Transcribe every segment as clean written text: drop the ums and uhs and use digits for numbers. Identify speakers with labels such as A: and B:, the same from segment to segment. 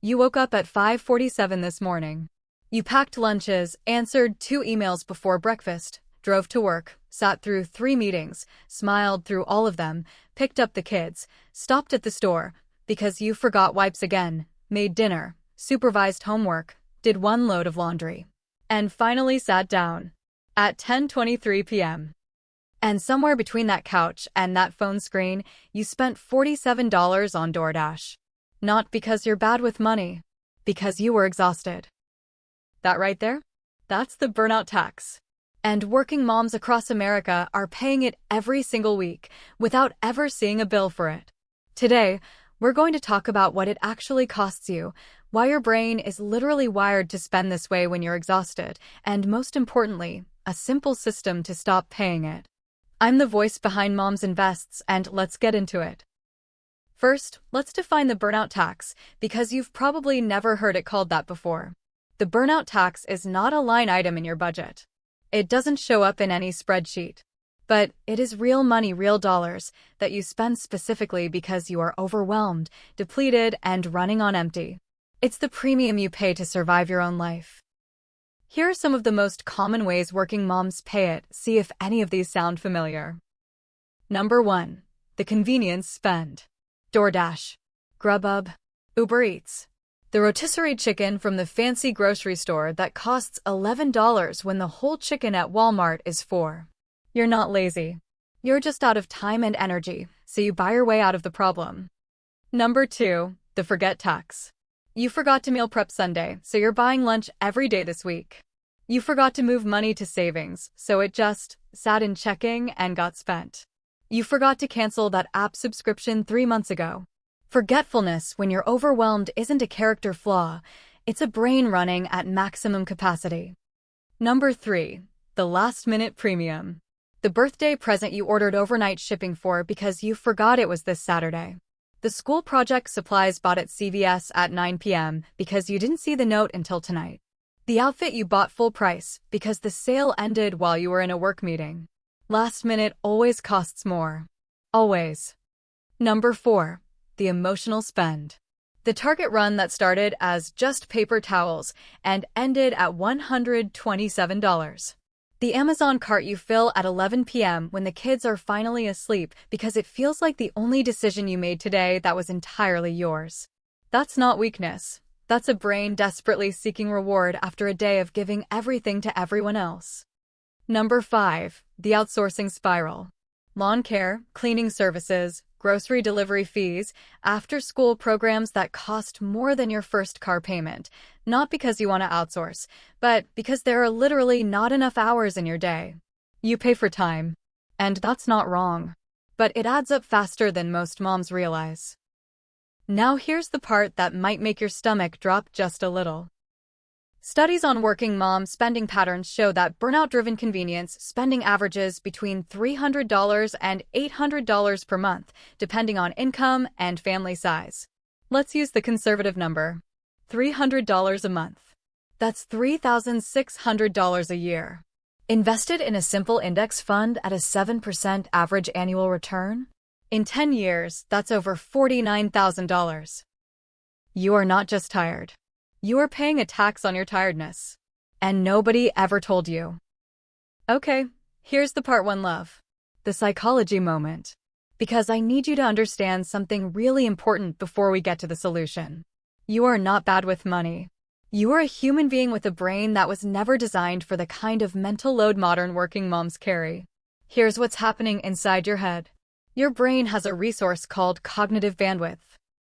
A: You woke up at 5:47 this morning. You packed lunches, answered 2 emails before breakfast, drove to work, sat through 3 meetings, smiled through all of them, picked up the kids, stopped at the store because you forgot wipes again, made dinner, supervised homework, did 1 load of laundry, and finally sat down at 10:23 p.m. And somewhere between that couch and that phone screen, you spent $47 on DoorDash. Not because you're bad with money, because you were exhausted. That right there? That's the burnout tax. And working moms across America are paying it every single week without ever seeing a bill for it. Today, we're going to talk about what it actually costs you, why your brain is literally wired to spend this way when you're exhausted, and most importantly, a simple system to stop paying it. I'm the voice behind Moms Invests, and let's get into it. First, let's define the burnout tax, because you've probably never heard it called that before. The burnout tax is not a line item in your budget. It doesn't show up in any spreadsheet. But it is real money, real dollars, that you spend specifically because you are overwhelmed, depleted, and running on empty. It's the premium you pay to survive your own life. Here are some of the most common ways working moms pay it. See if any of these sound familiar. Number 1. The convenience spend. DoorDash, Grubhub, Uber Eats. The rotisserie chicken from the fancy grocery store that costs $11 when the whole chicken at Walmart is $4. You're not lazy. You're just out of time and energy, so you buy your way out of the problem. Number 2. The forget tax. You forgot to meal prep Sunday, so you're buying lunch every day this week. You forgot to move money to savings, so it just sat in checking and got spent. You forgot to cancel that app subscription 3 months ago. Forgetfulness when you're overwhelmed isn't a character flaw, it's a brain running at maximum capacity. Number 3. The last-minute premium. The birthday present you ordered overnight shipping for because you forgot it was this Saturday. The school project supplies bought at CVS at 9 p.m. because you didn't see the note until tonight. The outfit you bought full price because the sale ended while you were in a work meeting. Last minute always costs more. Always. Number 4. The emotional spend. The Target run that started as just paper towels and ended at $127. The Amazon cart you fill at 11 p.m. when the kids are finally asleep because it feels like the only decision you made today that was entirely yours. That's not weakness. That's a brain desperately seeking reward after a day of giving everything to everyone else. Number 5. The outsourcing spiral. Lawn care, cleaning services, grocery delivery fees, after-school programs that cost more than your first car payment, not because you want to outsource, but because there are literally not enough hours in your day. You pay for time. And that's not wrong. But it adds up faster than most moms realize. Now here's the part that might make your stomach drop just a little. Studies on working mom spending patterns show that burnout-driven convenience spending averages between $300 and $800 per month, depending on income and family size. Let's use the conservative number. $300 a month. That's $3,600 a year. Invested in a simple index fund at a 7% average annual return? In 10 years, that's over $49,000. You are not just tired. You are paying a tax on your tiredness. And nobody ever told you. Okay, here's the part one love. The psychology moment. Because I need you to understand something really important before we get to the solution. You are not bad with money. You are a human being with a brain that was never designed for the kind of mental load modern working moms carry. Here's what's happening inside your head. Your brain has a resource called cognitive bandwidth.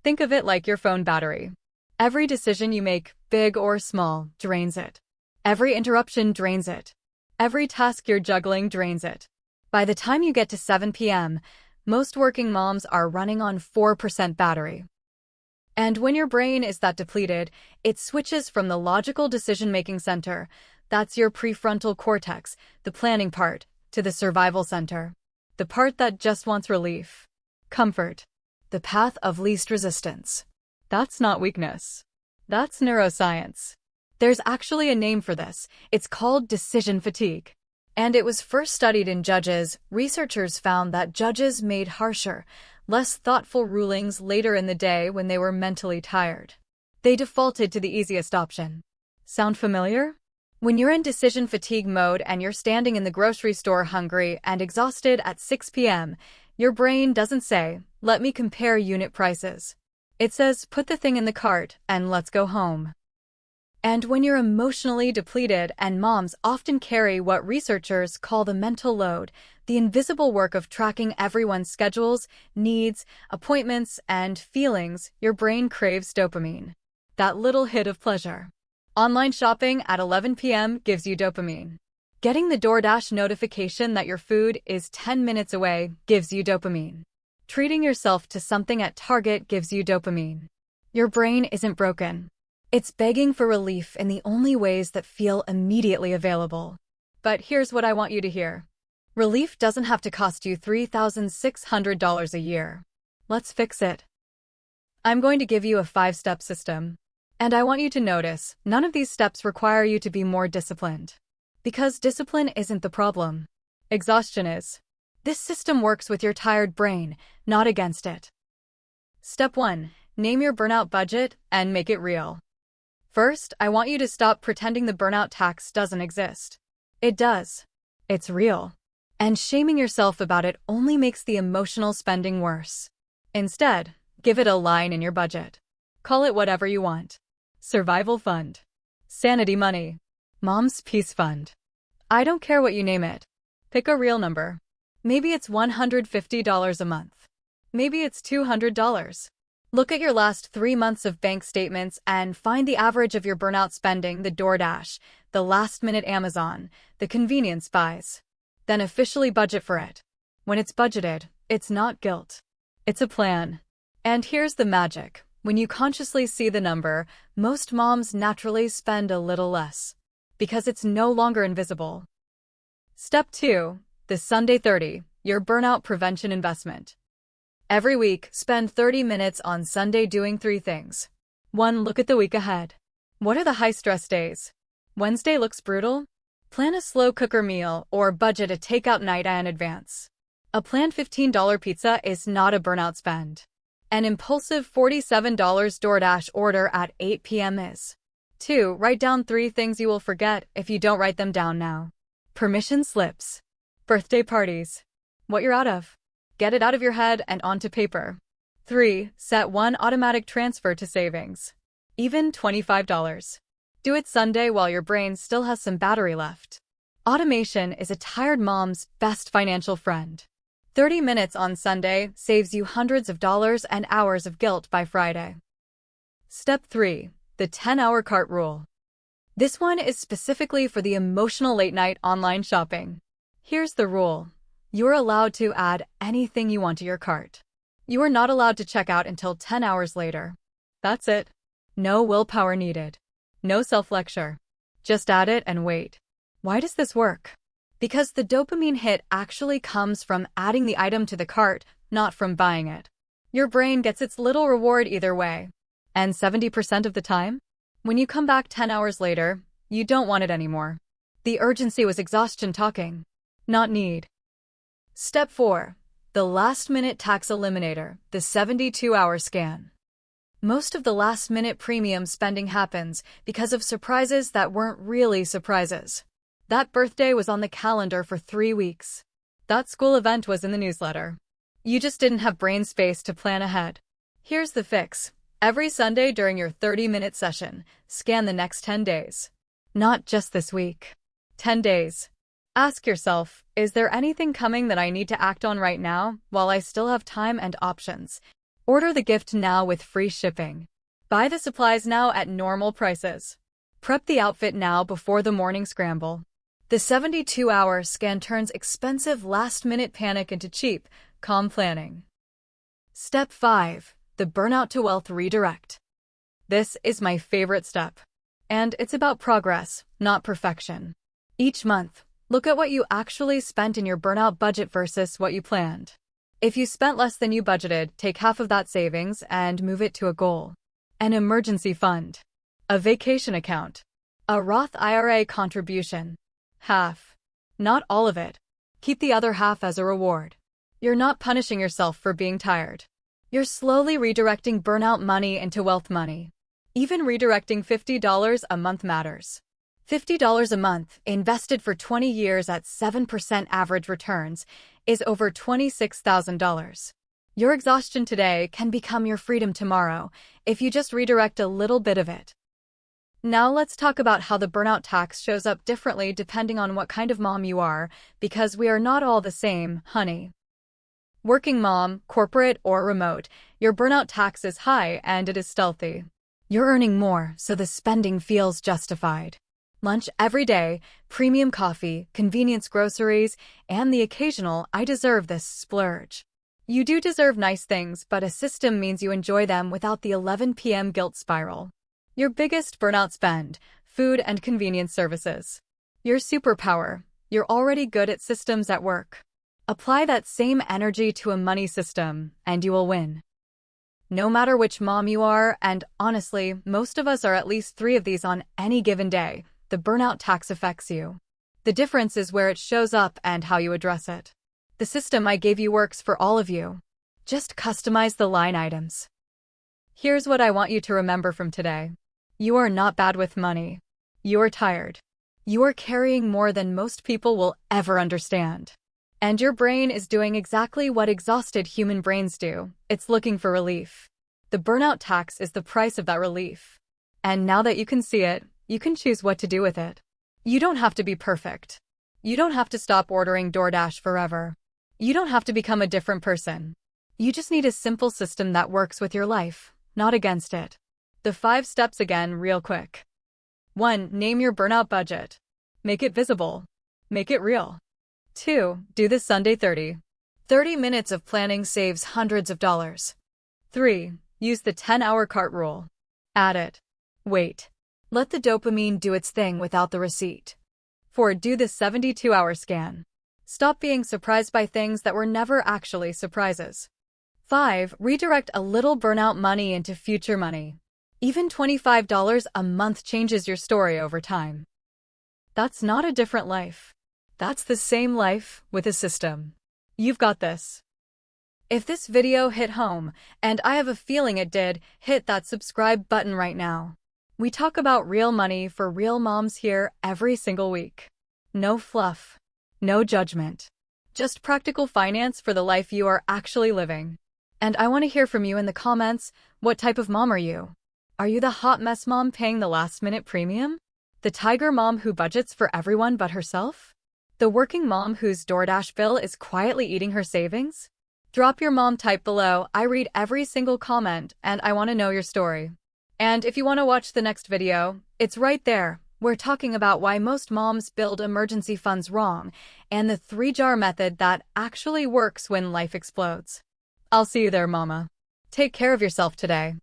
A: Think of it like your phone battery. Every decision you make, big or small, drains it. Every interruption drains it. Every task you're juggling drains it. By the time you get to 7 p.m., most working moms are running on 4% battery. And when your brain is that depleted, it switches from the logical decision-making center, that's your prefrontal cortex, the planning part, to the survival center, the part that just wants relief, comfort, the path of least resistance. That's not weakness. That's neuroscience. There's actually a name for this. It's called decision fatigue. And it was first studied in judges. Researchers found that judges made harsher, less thoughtful rulings later in the day when they were mentally tired. They defaulted to the easiest option. Sound familiar? When you're in decision fatigue mode and you're standing in the grocery store hungry and exhausted at 6 p.m., your brain doesn't say, "Let me compare unit prices." It says, "Put the thing in the cart and let's go home." And when you're emotionally depleted, and moms often carry what researchers call the mental load, the invisible work of tracking everyone's schedules, needs, appointments, and feelings, your brain craves dopamine. That little hit of pleasure. Online shopping at 11 p.m. gives you dopamine. Getting the DoorDash notification that your food is 10 minutes away gives you dopamine. Treating yourself to something at Target gives you dopamine. Your brain isn't broken. It's begging for relief in the only ways that feel immediately available. But here's what I want you to hear. Relief doesn't have to cost you $3,600 a year. Let's fix it. I'm going to give you a 5-step system. And I want you to notice, none of these steps require you to be more disciplined. Because discipline isn't the problem. Exhaustion is. This system works with your tired brain, not against it. Step 1. Name your burnout budget and make it real. First, I want you to stop pretending the burnout tax doesn't exist. It does. It's real. And shaming yourself about it only makes the emotional spending worse. Instead, give it a line in your budget. Call it whatever you want. Survival fund. Sanity money. Mom's peace fund. I don't care what you name it. Pick a real number. Maybe it's $150 a month. Maybe it's $200. Look at your last 3 months of bank statements and find the average of your burnout spending, the DoorDash, the last-minute Amazon, the convenience buys. Then officially budget for it. When it's budgeted, it's not guilt. It's a plan. And here's the magic. When you consciously see the number, most moms naturally spend a little less. Because it's no longer invisible. Step 2. The Sunday 30, your burnout prevention investment. Every week, spend 30 minutes on Sunday doing 3 things. 1. Look at the week ahead. What are the high-stress days? Wednesday looks brutal? Plan a slow cooker meal or budget a takeout night in advance. A planned $15 pizza is not a burnout spend. An impulsive $47 DoorDash order at 8 p.m. is. 2. Write down 3 things you will forget if you don't write them down now. Permission slips. Birthday parties. What you're out of. Get it out of your head and onto paper. 3. Set 1 automatic transfer to savings. Even $25. Do it Sunday while your brain still has some battery left. Automation is a tired mom's best financial friend. 30 minutes on Sunday saves you hundreds of dollars and hours of guilt by Friday. Step 3. The 10-hour cart rule. This one is specifically for the emotional late-night online shopping. Here's the rule. You're allowed to add anything you want to your cart. You are not allowed to check out until 10 hours later. That's it. No willpower needed. No self-lecture. Just add it and wait. Why does this work? Because the dopamine hit actually comes from adding the item to the cart, not from buying it. Your brain gets its little reward either way. And 70% of the time, when you come back 10 hours later, you don't want it anymore. The urgency was exhaustion talking, not need. Step 4. The last-minute tax eliminator, the 72-hour scan. Most of the last-minute premium spending happens because of surprises that weren't really surprises. That birthday was on the calendar for 3 weeks. That school event was in the newsletter. You just didn't have brain space to plan ahead. Here's the fix. Every Sunday during your 30-minute session, scan the next 10 days. Not just this week. 10 days. Ask yourself, is there anything coming that I need to act on right now while I still have time and options? Order the gift now with free shipping. Buy the supplies now at normal prices. Prep the outfit now before the morning scramble. The 72-hour scan turns expensive last-minute panic into cheap, calm planning. Step 5. The Burnout-to-Wealth Redirect. This is my favorite step. And it's about progress, not perfection. Each month, look at what you actually spent in your burnout budget versus what you planned. If you spent less than you budgeted, take half of that savings and move it to a goal. An emergency fund. A vacation account. A Roth IRA contribution. Half. Not all of it. Keep the other half as a reward. You're not punishing yourself for being tired. You're slowly redirecting burnout money into wealth money. Even redirecting $50 a month matters. $50 a month, invested for 20 years at 7% average returns, is over $26,000. Your exhaustion today can become your freedom tomorrow if you just redirect a little bit of it. Now let's talk about how the burnout tax shows up differently depending on what kind of mom you are, because we are not all the same, honey. Working mom, corporate or remote, your burnout tax is high and it is stealthy. You're earning more, so the spending feels justified. Lunch every day, premium coffee, convenience groceries, and the occasional "I deserve this" splurge. You do deserve nice things, but a system means you enjoy them without the 11 p.m. guilt spiral. Your biggest burnout spend: food and convenience services. Your superpower: you're already good at systems at work. Apply that same energy to a money system, and you will win. No matter which mom you are, and honestly, most of us are at least 3 of these on any given day, the burnout tax affects you. The difference is where it shows up and how you address it. The system I gave you works for all of you. Just customize the line items. Here's what I want you to remember from today. You are not bad with money. You are tired. You are carrying more than most people will ever understand. And your brain is doing exactly what exhausted human brains do. It's looking for relief. The burnout tax is the price of that relief. And now that you can see it, you can choose what to do with it. You don't have to be perfect. You don't have to stop ordering DoorDash forever. You don't have to become a different person. You just need a simple system that works with your life, not against it. The 5 steps again, real quick. 1. Name your burnout budget. Make it visible. Make it real. 2. Do the Sunday 30. 30 minutes of planning saves hundreds of dollars. 3. Use the 10-hour cart rule. Add it. Wait. Let the dopamine do its thing without the receipt. 4. Do the 72-hour scan. Stop being surprised by things that were never actually surprises. 5. Redirect a little burnout money into future money. Even $25 a month changes your story over time. That's not a different life. That's the same life, with a system. You've got this. If this video hit home, and I have a feeling it did, hit that subscribe button right now. We talk about real money for real moms here every single week. No fluff. No judgment. Just practical finance for the life you are actually living. And I want to hear from you in the comments. What type of mom are you? Are you the hot mess mom paying the last-minute premium? The tiger mom who budgets for everyone but herself? The working mom whose DoorDash bill is quietly eating her savings? Drop your mom type below. I read every single comment, and I want to know your story. And if you want to watch the next video, it's right there. We're talking about why most moms build emergency funds wrong, and the 3-jar method that actually works when life explodes. I'll see you there, mama. Take care of yourself today.